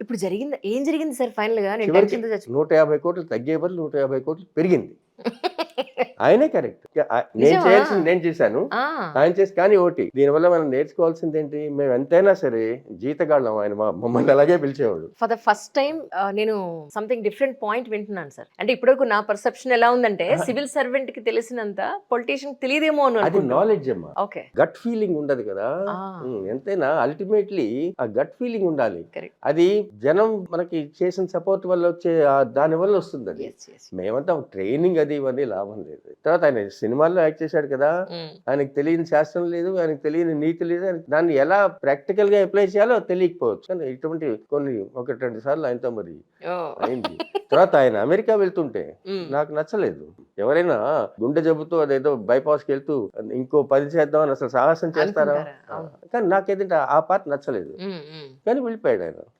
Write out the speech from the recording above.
ఇప్పుడు జరిగింది ఏం జరిగింది సార్ ఫైనల్ గా? నేను చివరికి టెన్షన్‌తో చచ్చి 150 కోట్లు తగ్గే బదులు 150 కోట్లు పెరిగింది. ఆయనే కరెక్ట్. నేను నిజమా? చేయాల్సింది నేను చేశాను. ఆ! ఆయన చేసి కానీ ఒకటి దీనివల్ల మనం నేర్చుకోవాల్సిందేంటి? మేము ఎంతైనా సరే జీతగాళ్ళం ఆయన మమ్మల్ని అలాగే పిలిచేవాడు. ఫర్ ద ఫస్ట్ టైమ్ నేను సంథింగ్ డిఫరెంట్ పాయింట్ వింటున్నాను సార్. అంటే ఇప్పటివరకు నా పర్సెప్షన్ ఎలా ఉందంటే ఆహా. సివిల్ సర్వెంట్ కి తెలిసినంత పొలిటీషియన్ తెలియదేమో అని అది అనుకుంటున్నాను. నాలెడ్జ్ అమ్మా. ఓకే. గట్ ఫీలింగ్ ఉండదు కదా. ఆ. ఎంతైనా అల్టిమేట్లీ ఆ గట్ ఫీలింగ్ ఉండాలి. కరెక్ట్. అది జనం మనకి చేసిన సపోర్ట్ వల్ల వచ్చే దాని వల్ల వస్తుంది అది. Yes yes. మేమంతా ట్రైనింగ్ అది ఇవన్నీ లాభం లేదు. తర్వాత ఆయన సినిమాల్లో యాక్ట్ చేశాడు కదా, ఆయనకు తెలియని శాస్త్రం లేదు, ఆయనకు తెలియని నీతి లేదు, దాన్ని ఎలా ప్రాక్టికల్ గా అప్లై చేయాలో తెలియకపోవచ్చు. కానీ ఇటువంటి కొన్ని 1-2 సార్లు ఆయనతో మరి అయింది. తర్వాత ఆయన అమెరికా వెళ్తుంటే నాకు నచ్చలేదు. ఎవరైనా గుండె జబ్బుతో అదేదో బైపాస్కి వెళ్తూ ఇంకో 10 చేద్దాం అని అసలు సాహసం చేస్తారా? కానీ నాకేంటంటే ఆ పార్ట్ నచ్చలేదు. కానీ వెళ్ళిపోయాడు ఆయన.